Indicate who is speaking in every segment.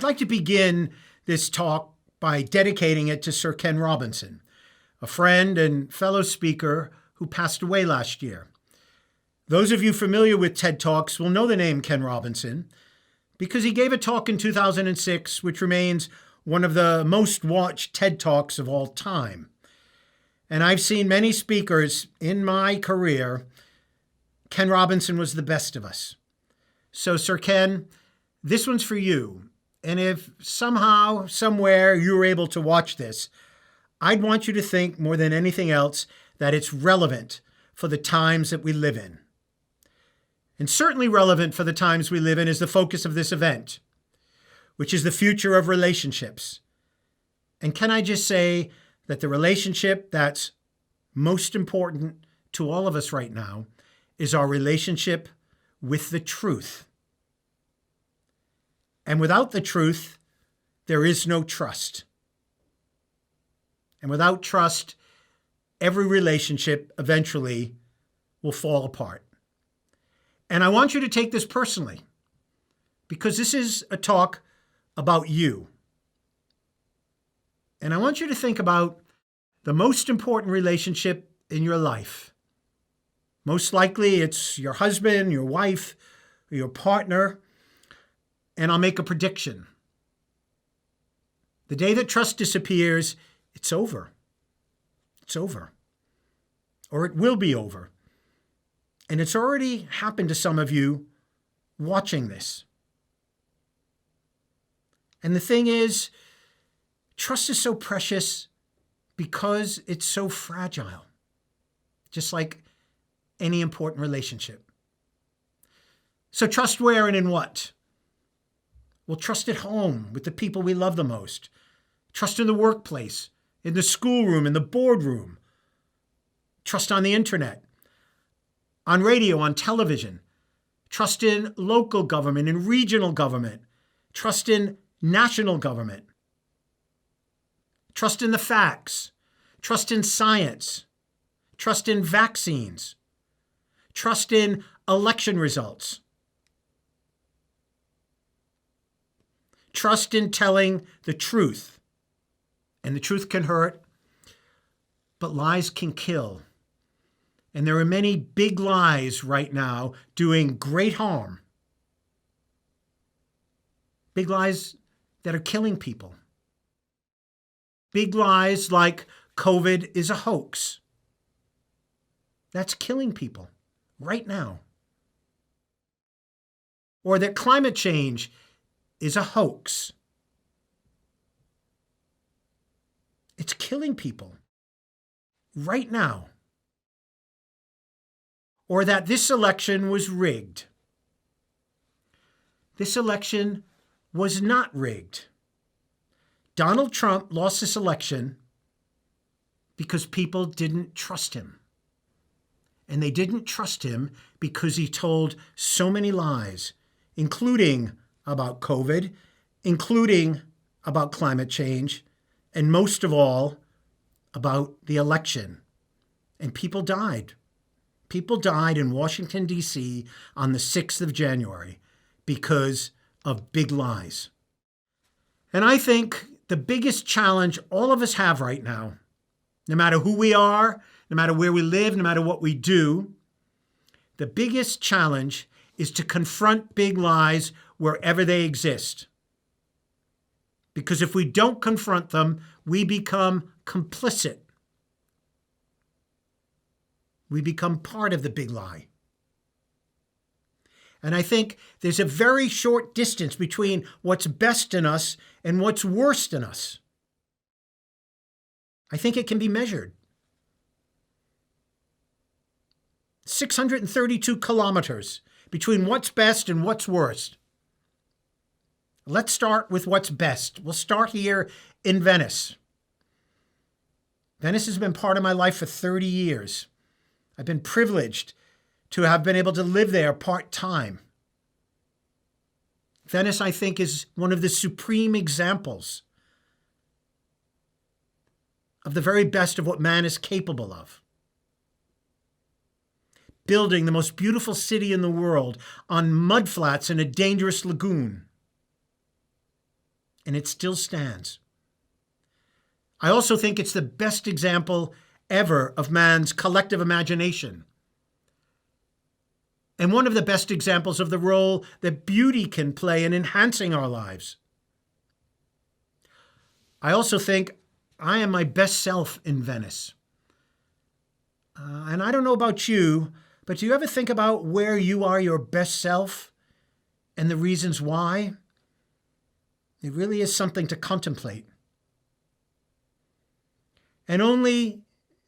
Speaker 1: like to begin this talk by dedicating it to Sir Ken Robinson, a friend and fellow speaker who passed away last year. Those of you familiar with TED Talks will know the name Ken Robinson because he gave a talk in 2006, which remains one of the most watched TED Talks of all time. And I've seen many speakers in my career. Ken Robinson was the best of us. So, Sir Ken, this one's for you. And if somehow, somewhere you were able to watch this, I'd want you to think more than anything else that it's relevant for the times that we live in. And certainly relevant for the times we live in is the focus of this event, which is the future of relationships. And can I just say that the relationship that's most important to all of us right now is our relationship with the truth. And without the truth, there is no trust. And without trust, every relationship eventually will fall apart. And I want you to take this personally, because this is a talk about you. And I want you to think about the most important relationship in your life. Most likely it's your husband, your wife, or your partner. And I'll make a prediction. The day that trust disappears, it's over. It's over. Or it will be over. And it's already happened to some of you watching this. And the thing is, trust is so precious because it's so fragile, just like any important relationship. So trust where and in what? Well, trust at home with the people we love the most. Trust in the workplace, in the schoolroom, in the boardroom. Trust on the internet, on radio, on television. Trust in local government and regional government. Trust in national government. Trust in the facts. Trust in science. Trust in vaccines. Trust in election results. Trust in telling the truth. And the truth can hurt, but lies can kill. And there are many big lies right now doing great harm. Big lies that are killing people. Big lies like COVID is a hoax. That's killing people right now. Or that climate change is a hoax. It's killing people right now. Or that this election was rigged. This election was not rigged. Donald Trump lost this election because people didn't trust him. And they didn't trust him because he told so many lies, including about COVID, including about climate change, and most of all, about the election. And people died. People died in Washington, D.C. on the 6th of January because of big lies. And I think the biggest challenge all of us have right now, no matter who we are, no matter where we live, no matter what we do, the biggest challenge is to confront big lies wherever they exist. Because if we don't confront them, we become complicit. We become part of the big lie. And I think there's a very short distance between what's best in us and what's worst in us. I think it can be measured. 632 kilometers between what's best and what's worst. Let's start with what's best. We'll start here in Venice. Venice has been part of my life for 30 years. I've been privileged to have been able to live there part-time. Venice, I think, is one of the supreme examples of the very best of what man is capable of. Building the most beautiful city in the world on mudflats in a dangerous lagoon. and it still stands. I also think it's the best example ever of man's collective imagination, and one of the best examples of the role that beauty can play in enhancing our lives. I also think I am my best self in Venice. And I don't know about you, but do you ever think about where you are your best self and the reasons why? It really is something to contemplate. And only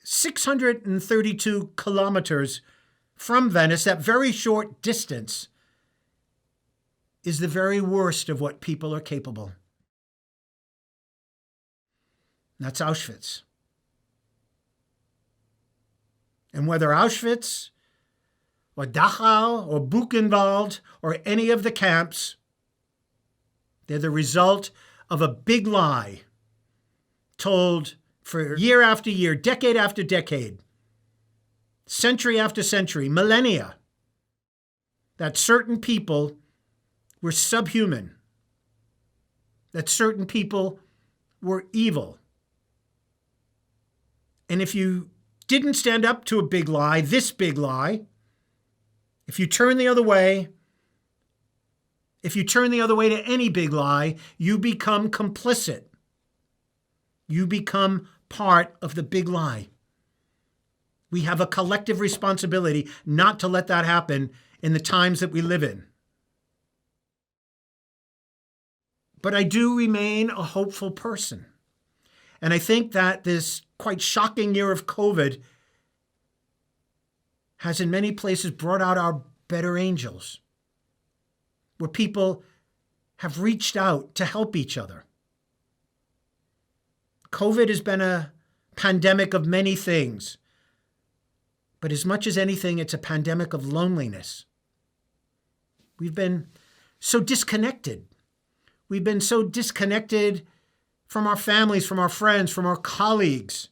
Speaker 1: 632 kilometers from Venice, that very short distance, is the very worst of what people are capable. That's Auschwitz. And whether Auschwitz or Dachau or Buchenwald or any of the camps, they're the result of a big lie told for year after year, decade after decade, century after century, millennia, that certain people were subhuman, that certain people were evil. And if you didn't stand up to a big lie, this big lie, if you turn the other way, to any big lie, you become complicit. You become part of the big lie. We have a collective responsibility not to let that happen in the times that we live in. But I do remain a hopeful person. And I think that this quite shocking year of COVID has in many places brought out our better angels, where people have reached out to help each other. COVID has been a pandemic of many things, but as much as anything, it's a pandemic of loneliness. We've been so disconnected. We've been so disconnected from our families, from our friends, from our colleagues,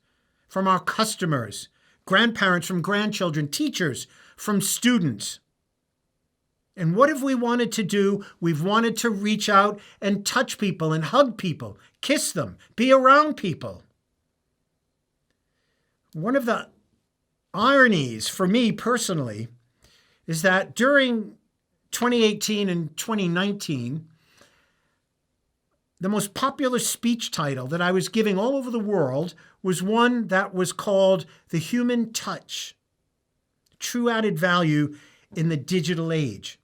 Speaker 1: from our customers, grandparents from grandchildren, teachers from students. And what have we wanted to do? We've wanted to reach out and touch people and hug people, kiss them, be around people. One of the ironies for me personally is that during 2018 and 2019, the most popular speech title that I was giving all over the world was one that was called The Human Touch, True Added Value in the Digital Age.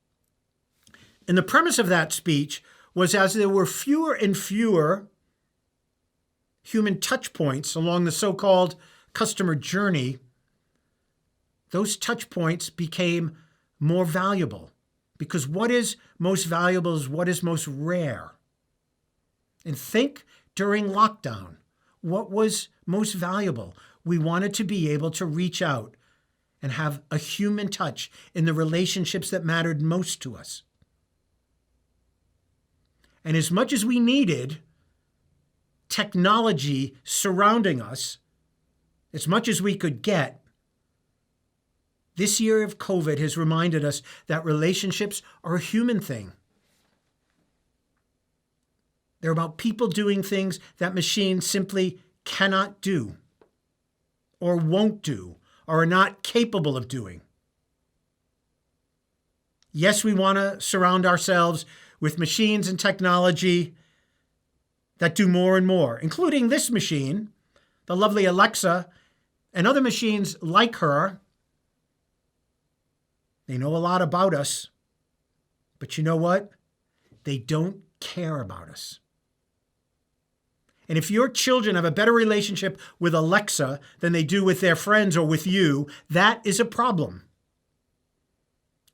Speaker 1: And the premise of that speech was, as there were fewer and fewer human touch points along the so-called customer journey, those touch points became more valuable, because what is most valuable is what is most rare. And think during lockdown, what was most valuable? We wanted to be able to reach out and have a human touch in the relationships that mattered most to us. And as much as we needed technology surrounding us, as much as we could get, this year of COVID has reminded us that relationships are a human thing. They're about people doing things that machines simply cannot do, or won't do, or are not capable of doing. Yes, we want to surround ourselves with machines and technology that do more and more, including this machine, the lovely Alexa, and other machines like her. They know a lot about us, but you know what? They don't care about us. And if your children have a better relationship with Alexa than they do with their friends or with you, that is a problem.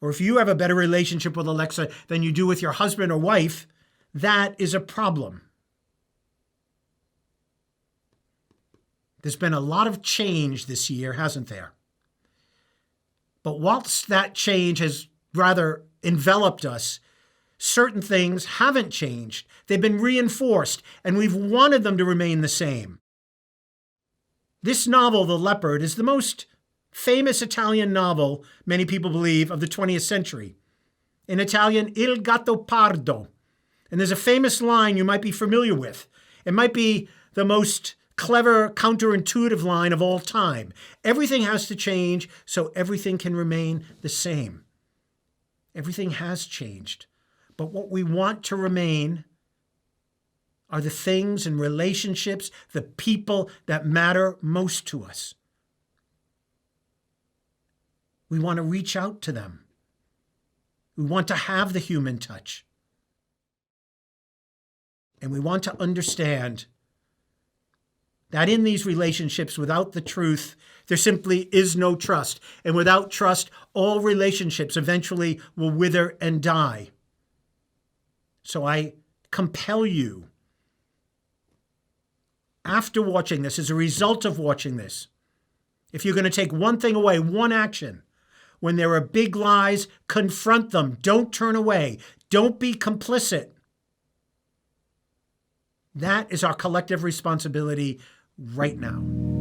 Speaker 1: Or if you have a better relationship with Alexa than you do with your husband or wife, that is a problem. There's been a lot of change this year, hasn't there? But whilst that change has rather enveloped us, certain things haven't changed. They've been reinforced, and we've wanted them to remain the same. This novel, The Leopard, is the most famous Italian novel, many people believe, of the 20th century. In Italian, Il Gatto Pardo, And there's a famous line you might be familiar with. It might be the most clever, counterintuitive line of all time. Everything has to change so everything can remain the same. Everything has changed. But what we want to remain are the things and relationships, the people that matter most to us. We want to reach out to them. We want to have the human touch. And we want to understand that in these relationships, without the truth, there simply is no trust. And without trust, all relationships eventually will wither and die. So I compel you, after watching this, as a result of watching this, if you're going to take one thing away, one action, when there are big lies, confront them. Don't turn away. Don't be complicit. That is our collective responsibility right now.